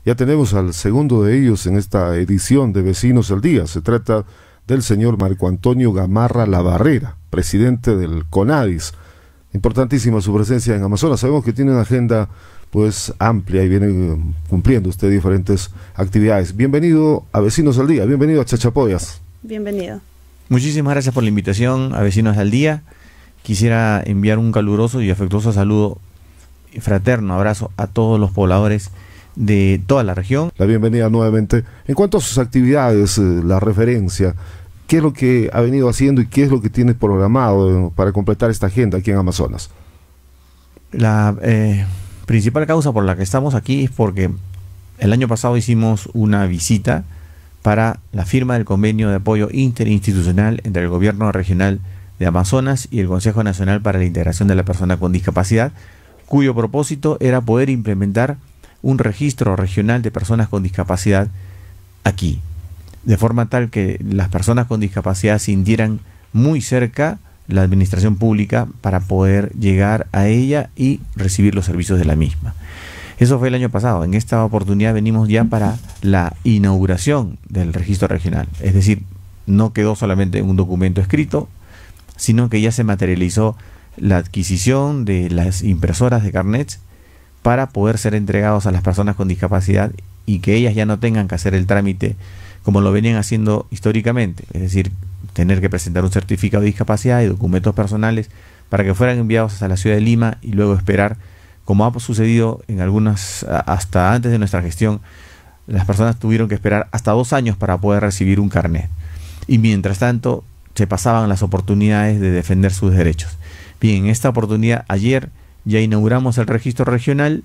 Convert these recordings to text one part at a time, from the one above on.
Ya tenemos al segundo de ellos en esta edición de Vecinos al Día. Se trata del señor Marco Antonio Gamarra Labarrera, presidente del CONADIS. Importantísima su presencia en Amazonas. Sabemos que tiene una agenda pues amplia y viene cumpliendo usted diferentes actividades. Bienvenido a Vecinos al Día, bienvenido a Chachapoyas. Bienvenido. Muchísimas gracias por la invitación a Vecinos al Día. Quisiera enviar un caluroso y afectuoso saludo fraterno, abrazo a todos los pobladores de toda la región. La bienvenida nuevamente. En cuanto a sus actividades, la referencia, ¿qué es lo que ha venido haciendo y qué es lo que tiene programado para completar esta agenda aquí en Amazonas? La principal causa por la que estamos aquí es porque el año pasado hicimos una visita para la firma del convenio de apoyo interinstitucional entre el Gobierno Regional de Amazonas y el Consejo Nacional para la Integración de la Persona con Discapacidad, cuyo propósito era poder implementar un registro regional de personas con discapacidad aquí, de forma tal que las personas con discapacidad sintieran muy cerca la administración pública para poder llegar a ella y recibir los servicios de la misma. Eso fue el año pasado. En esta oportunidad venimos ya para la inauguración del registro regional. Es decir, no quedó solamente en un documento escrito, sino que ya se materializó la adquisición de las impresoras de carnets para poder ser entregados a las personas con discapacidad y que ellas ya no tengan que hacer el trámite como lo venían haciendo históricamente, es decir, tener que presentar un certificado de discapacidad y documentos personales para que fueran enviados hasta la ciudad de Lima y luego esperar, como ha sucedido en algunas, hasta antes de nuestra gestión, las personas tuvieron que esperar hasta 2 años para poder recibir un carnet. Y mientras tanto, se pasaban las oportunidades de defender sus derechos. Bien, en esta oportunidad, ayer ya inauguramos el registro regional,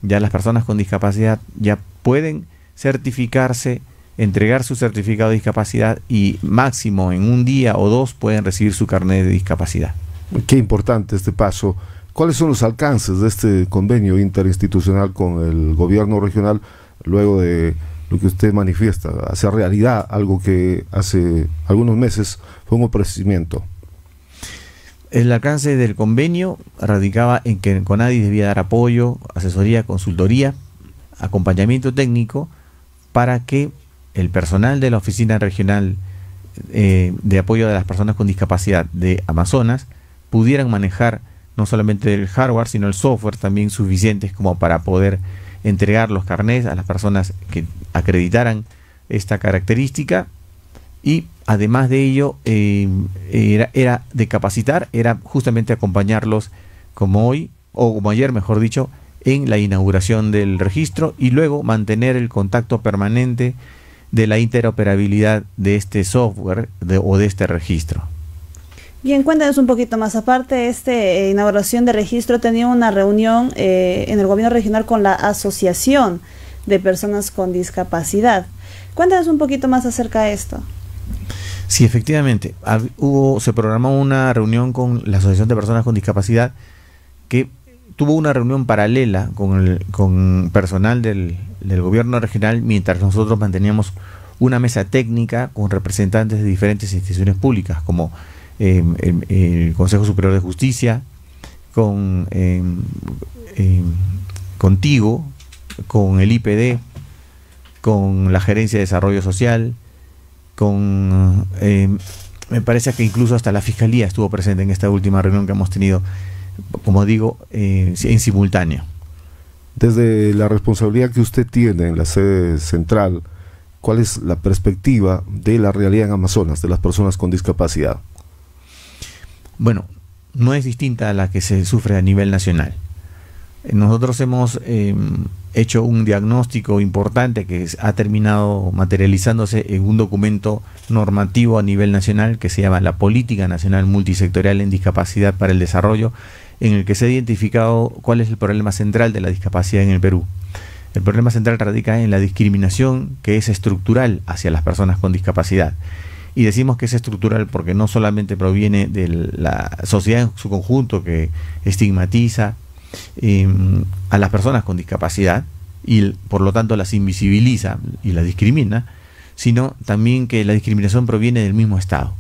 ya las personas con discapacidad ya pueden certificarse, entregar su certificado de discapacidad y máximo en 1 día o 2 pueden recibir su carnet de discapacidad. Qué importante este paso. ¿Cuáles son los alcances de este convenio interinstitucional con el gobierno regional luego de lo que usted manifiesta, hacer realidad algo que hace algunos meses fue un ofrecimiento? El alcance del convenio radicaba en que el CONADIS debía dar apoyo, asesoría, consultoría, acompañamiento técnico para que el personal de la Oficina Regional de Apoyo de las Personas con Discapacidad de Amazonas pudieran manejar no solamente el hardware, sino el software también suficientes como para poder entregar los carnets a las personas que acreditaran esta característica. Y además de ello, era de capacitar, era justamente acompañarlos como hoy, o como ayer mejor dicho, en la inauguración del registro y luego mantener el contacto permanente de la interoperabilidad de este software o de este registro. Bien, cuéntanos un poquito más. Aparte de esta inauguración de registro, tenía una reunión en el gobierno regional con la Asociación de Personas con Discapacidad. Cuéntanos un poquito más acerca de esto. Sí, efectivamente, se programó una reunión con la Asociación de Personas con Discapacidad que tuvo una reunión paralela con personal del gobierno regional mientras nosotros manteníamos una mesa técnica con representantes de diferentes instituciones públicas como el Consejo Superior de Justicia, contigo, con el IPD, con la Gerencia de Desarrollo Social, me parece que incluso hasta la Fiscalía estuvo presente en esta última reunión que hemos tenido, como digo, en simultáneo. Desde la responsabilidad que usted tiene en la sede central, ¿cuál es la perspectiva de la realidad en Amazonas, de las personas con discapacidad? Bueno, no es distinta a la que se sufre a nivel nacional. Nosotros hemos hecho un diagnóstico importante que ha terminado materializándose en un documento normativo a nivel nacional que se llama la Política Nacional Multisectorial en Discapacidad para el Desarrollo, en el que se ha identificado cuál es el problema central de la discapacidad en el Perú. El problema central radica en la discriminación que es estructural hacia las personas con discapacidad. Y decimos que es estructural porque no solamente proviene de la sociedad en su conjunto que estigmatiza a las personas con discapacidad y por lo tanto las invisibiliza y las discrimina, sino también que la discriminación proviene del mismo Estado.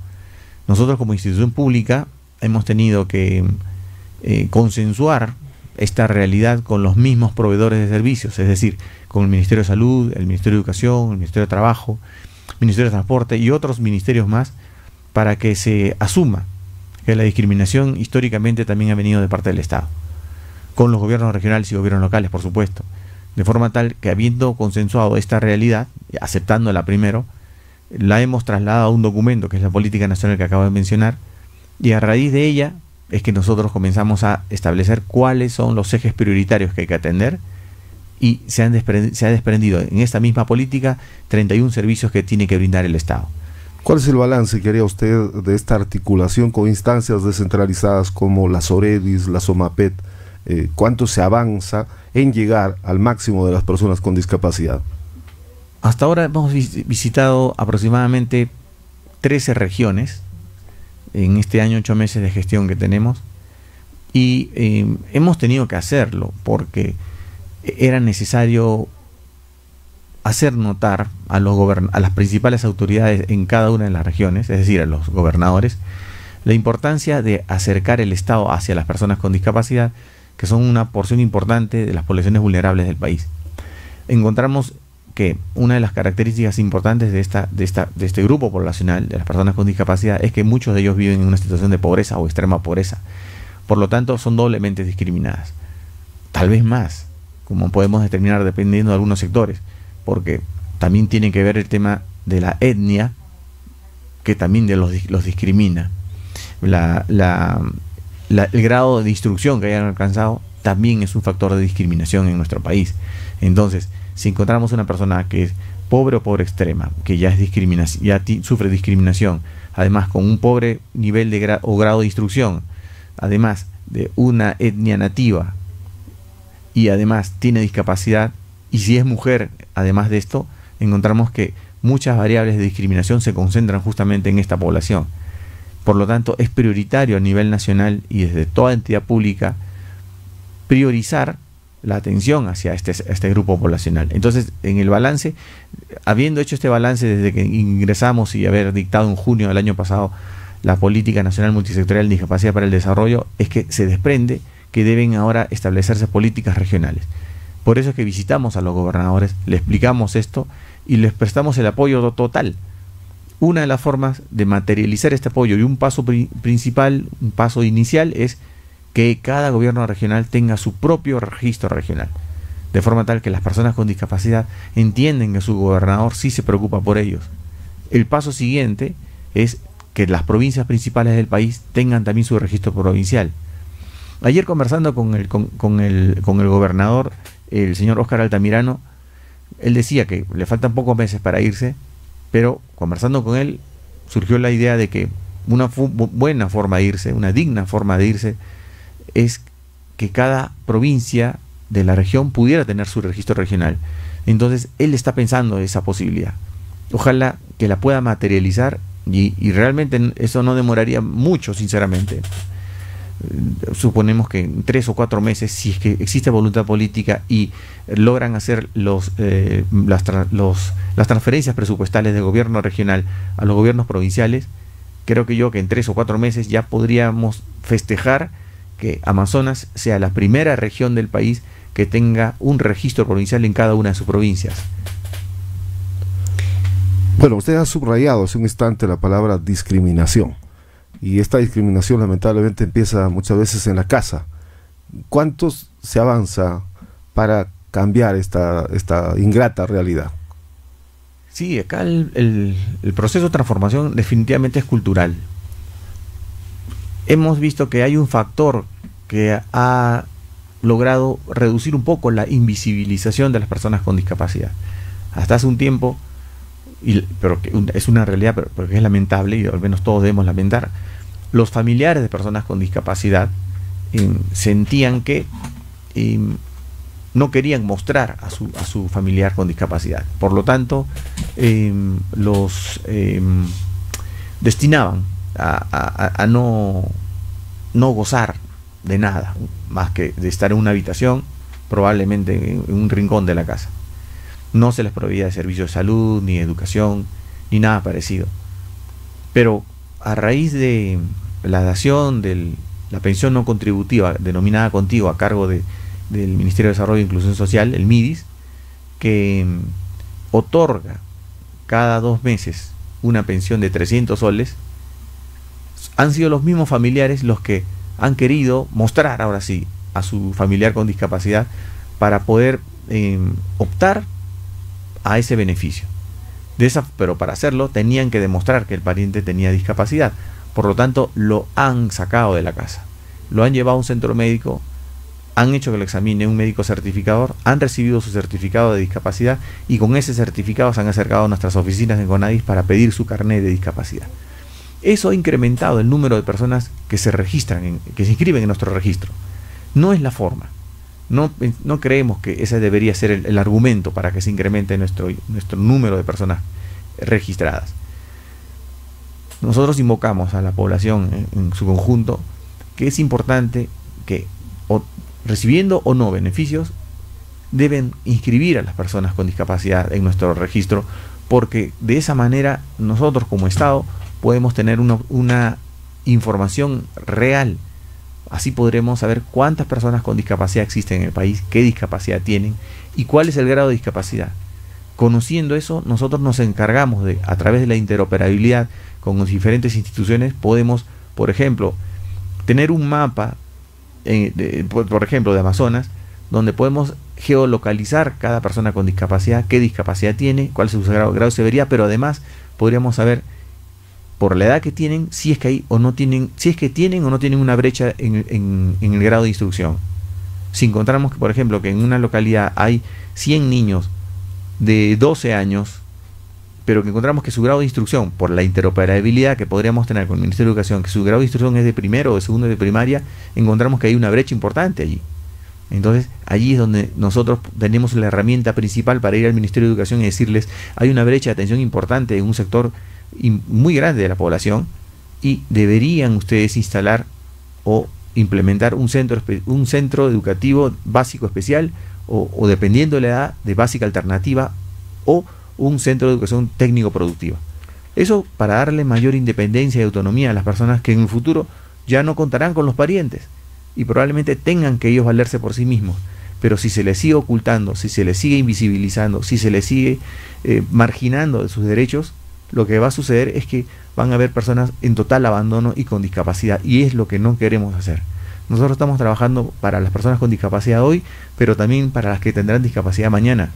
Nosotros como institución pública hemos tenido que consensuar esta realidad con los mismos proveedores de servicios, es decir, con el Ministerio de Salud, el Ministerio de Educación, el Ministerio de Trabajo, el Ministerio de Transporte y otros ministerios más, para que se asuma que la discriminación históricamente también ha venido de parte del Estado, con los gobiernos regionales y gobiernos locales, por supuesto, de forma tal que, habiendo consensuado esta realidad, aceptándola primero, la hemos trasladado a un documento que es la Política Nacional que acabo de mencionar, y a raíz de ella es que nosotros comenzamos a establecer cuáles son los ejes prioritarios que hay que atender, y se ha desprendido en esta misma política 31 servicios que tiene que brindar el Estado. ¿Cuál es el balance que haría usted de esta articulación con instancias descentralizadas como la SOREDIS, la SOMAPET? ¿Cuánto se avanza en llegar al máximo de las personas con discapacidad? Hasta ahora hemos visitado aproximadamente 13 regiones en este año, 8 meses de gestión que tenemos, y hemos tenido que hacerlo porque era necesario hacer notar a las principales autoridades en cada una de las regiones, es decir, a los gobernadores, la importancia de acercar el Estado hacia las personas con discapacidad, que son una porción importante de las poblaciones vulnerables del país. Encontramos que una de las características importantes de este grupo poblacional, de las personas con discapacidad, es que muchos de ellos viven en una situación de pobreza o extrema pobreza. Por lo tanto, son doblemente discriminadas. Tal vez más, como podemos determinar dependiendo de algunos sectores, porque también tiene que ver el tema de la etnia, que también los discrimina. El grado de instrucción que hayan alcanzado también es un factor de discriminación en nuestro país. Entonces, si encontramos una persona que es pobre o pobre extrema, que ya es sufre discriminación, además con un pobre nivel de o grado de instrucción, además de una etnia nativa, y además tiene discapacidad, y si es mujer, además de esto, encontramos que muchas variables de discriminación se concentran justamente en esta población. Por lo tanto, es prioritario a nivel nacional y desde toda entidad pública priorizar la atención hacia este grupo poblacional. Entonces, en el balance, habiendo hecho este balance desde que ingresamos y haber dictado en junio del año pasado la Política Nacional Multisectorial de Discapacidad para el Desarrollo, es que se desprende que deben ahora establecerse políticas regionales. Por eso es que visitamos a los gobernadores, le explicamos esto y les prestamos el apoyo total. Una de las formas de materializar este apoyo y un paso principal, un paso inicial, es que cada gobierno regional tenga su propio registro regional, de forma tal que las personas con discapacidad entienden que su gobernador sí se preocupa por ellos. El paso siguiente es que las provincias principales del país tengan también su registro provincial. Ayer, conversando con el gobernador, el señor Óscar Altamirano, él decía que le faltan pocos meses para irse, pero conversando con él surgió la idea de que una buena forma de irse, una digna forma de irse, es que cada provincia de la región pudiera tener su registro regional. Entonces él está pensando esa posibilidad. Ojalá que la pueda materializar y realmente eso no demoraría mucho, sinceramente. Suponemos que en 3 o 4 meses, si es que existe voluntad política y logran hacer las transferencias presupuestales del gobierno regional a los gobiernos provinciales, creo que en 3 o 4 meses ya podríamos festejar que Amazonas sea la primera región del país que tenga un registro provincial en cada una de sus provincias. Bueno, usted ha subrayado hace un instante la palabra discriminación. Y esta discriminación lamentablemente empieza muchas veces en la casa. ¿Cuánto se avanza para cambiar esta ingrata realidad? Sí, acá el proceso de transformación definitivamente es cultural. Hemos visto que hay un factor que ha logrado reducir un poco la invisibilización de las personas con discapacidad. Hasta hace un tiempo, pero que es una realidad, pero que es lamentable, y al menos todos debemos lamentar, los familiares de personas con discapacidad sentían que no querían mostrar a su familiar con discapacidad. Por lo tanto, los destinaban a no gozar de nada, más que de estar en una habitación, probablemente en un rincón de la casa. No se les proveía de servicios de salud, ni educación, ni nada parecido. Pero a raíz de la dación del la pensión no contributiva, denominada Contigo, a cargo del Ministerio de Desarrollo e Inclusión Social, el MIDIS, que otorga cada 2 meses una pensión de 300 soles, han sido los mismos familiares los que han querido mostrar ahora sí a su familiar con discapacidad para poder optar a ese beneficio. Pero para hacerlo tenían que demostrar que el pariente tenía discapacidad. Por lo tanto, lo han sacado de la casa, lo han llevado a un centro médico, han hecho que lo examine un médico certificador, han recibido su certificado de discapacidad y con ese certificado se han acercado a nuestras oficinas en CONADIS para pedir su carnet de discapacidad. Eso ha incrementado el número de personas que se registran, que se inscriben en nuestro registro. No es la forma. No creemos que ese debería ser el argumento para que se incremente nuestro número de personas registradas. Nosotros invocamos a la población en su conjunto que es importante que, recibiendo o no beneficios, deben inscribir a las personas con discapacidad en nuestro registro, porque de esa manera nosotros como Estado podemos tener una información real. Así podremos saber cuántas personas con discapacidad existen en el país, qué discapacidad tienen y cuál es el grado de discapacidad. Conociendo eso, nosotros nos encargamos de, a través de la interoperabilidad con las diferentes instituciones, podemos, por ejemplo, tener un mapa, por ejemplo, de Amazonas, donde podemos geolocalizar cada persona con discapacidad, qué discapacidad tiene, cuál es su grado de severidad, pero además podríamos saber por la edad que tienen, si es que hay o no tienen, si es que tienen o no tienen una brecha en el grado de instrucción. Si encontramos que, por ejemplo, que en una localidad hay 100 niños de 12 años, pero que encontramos que su grado de instrucción, por la interoperabilidad que podríamos tener con el Ministerio de Educación, que su grado de instrucción es de primero o de segundo de primaria, encontramos que hay una brecha importante allí. Entonces, allí es donde nosotros tenemos la herramienta principal para ir al Ministerio de Educación y decirles, hay una brecha de atención importante en un sector muy grande de la población y deberían ustedes instalar o implementar un centro educativo básico especial o dependiendo de la edad, de básica alternativa o un centro de educación técnico productiva. Eso para darle mayor independencia y autonomía a las personas que en el futuro ya no contarán con los parientes y probablemente tengan que ellos valerse por sí mismos. Pero si se les sigue ocultando, si se les sigue invisibilizando, si se les sigue marginando de sus derechos, lo que va a suceder es que van a haber personas en total abandono y con discapacidad, y es lo que no queremos hacer. Nosotros estamos trabajando para las personas con discapacidad hoy, pero también para las que tendrán discapacidad mañana.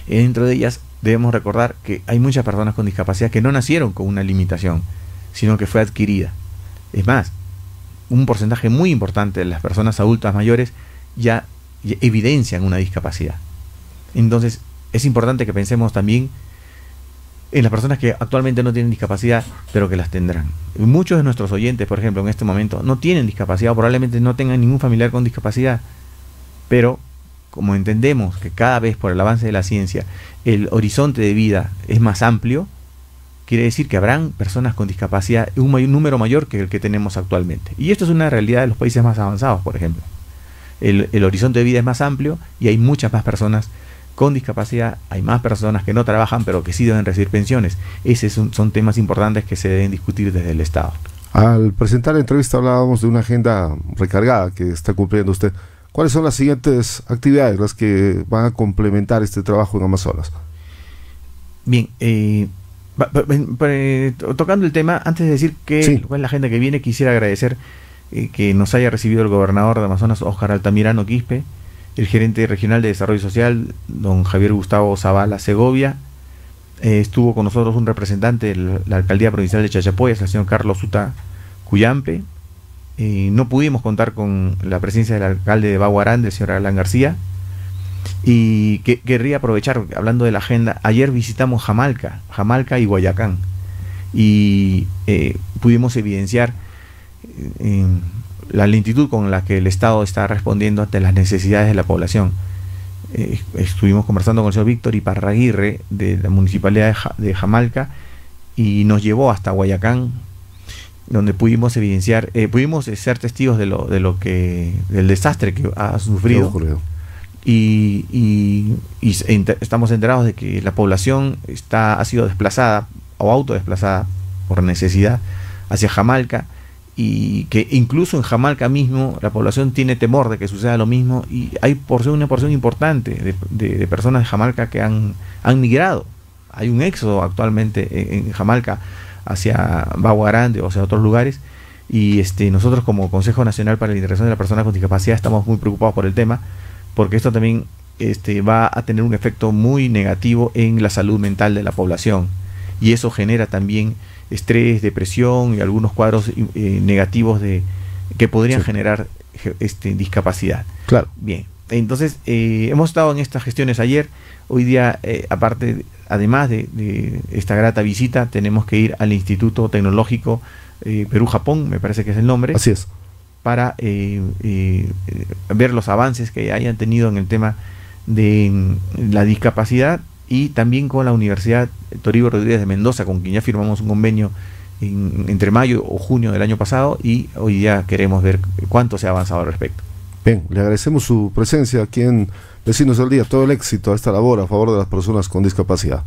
Dentro de ellas debemos recordar que hay muchas personas con discapacidad que no nacieron con una limitación, sino que fue adquirida. Es más, un porcentaje muy importante de las personas adultas mayores ya evidencian una discapacidad. Entonces, es importante que pensemos también en las personas que actualmente no tienen discapacidad, pero que las tendrán. Muchos de nuestros oyentes, por ejemplo, en este momento, no tienen discapacidad o probablemente no tengan ningún familiar con discapacidad, pero como entendemos que cada vez por el avance de la ciencia el horizonte de vida es más amplio, quiere decir que habrán personas con discapacidad, un número mayor que el que tenemos actualmente. Y esto es una realidad de los países más avanzados, por ejemplo. El horizonte de vida es más amplio y hay muchas más personas con discapacidad, hay más personas que no trabajan pero que sí deben recibir pensiones. Esos son temas importantes que se deben discutir desde el Estado. Al presentar la entrevista hablábamos de una agenda recargada que está cumpliendo usted. ¿Cuáles son las siguientes actividades las que van a complementar este trabajo en Amazonas? Bien, tocando el tema, antes de decir cuál es la agenda que viene, quisiera agradecer que nos haya recibido el gobernador de Amazonas, Óscar Altamirano Quispe, el gerente regional de Desarrollo Social, don Javier Gustavo Zavala Segovia. Estuvo con nosotros un representante de la Alcaldía Provincial de Chachapoyas, el señor Carlos Uta Cuyampe. No pudimos contar con la presencia del alcalde de Baguarán, del señor Alan García. Y querría aprovechar, hablando de la agenda, ayer visitamos Jamalca y Guayacán. Y pudimos evidenciar la lentitud con la que el Estado está respondiendo ante las necesidades de la población. Estuvimos conversando con el señor Víctor Iparraguirre de la Municipalidad de Jamalca y nos llevó hasta Guayacán, donde pudimos evidenciar, pudimos ser testigos del desastre que ha sufrido. Y estamos enterados de que la población ha sido desplazada o autodesplazada por necesidad hacia Jamalca, y que incluso en Jamalca mismo la población tiene temor de que suceda lo mismo, y hay una porción importante de personas de Jamalca que han migrado. Hay un éxodo actualmente en Jamalca hacia Bagua Grande o hacia otros lugares, y nosotros como Consejo Nacional para la Integración de las Personas con Discapacidad estamos muy preocupados por el tema, porque esto también va a tener un efecto muy negativo en la salud mental de la población, y eso genera también estrés, depresión y algunos cuadros negativos que podrían generar discapacidad. Claro. Bien, entonces hemos estado en estas gestiones ayer. Hoy día, además de esta grata visita, tenemos que ir al Instituto Tecnológico Perú-Japón, me parece que es el nombre. Así es. Para ver los avances que hayan tenido en el tema de la discapacidad, y también con la Universidad Toribio Rodríguez de Mendoza, con quien ya firmamos un convenio entre mayo o junio del año pasado, y hoy día queremos ver cuánto se ha avanzado al respecto. Bien, le agradecemos su presencia aquí en Vecinos del Día, todo el éxito a esta labor a favor de las personas con discapacidad.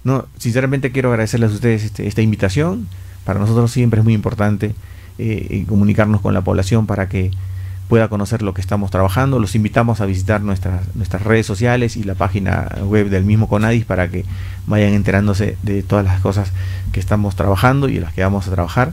No, sinceramente quiero agradecerles a ustedes esta invitación. Para nosotros siempre es muy importante comunicarnos con la población para que pueda conocer lo que estamos trabajando. Los invitamos a visitar nuestras redes sociales y la página web del mismo CONADIS para que vayan enterándose de todas las cosas que estamos trabajando y en las que vamos a trabajar.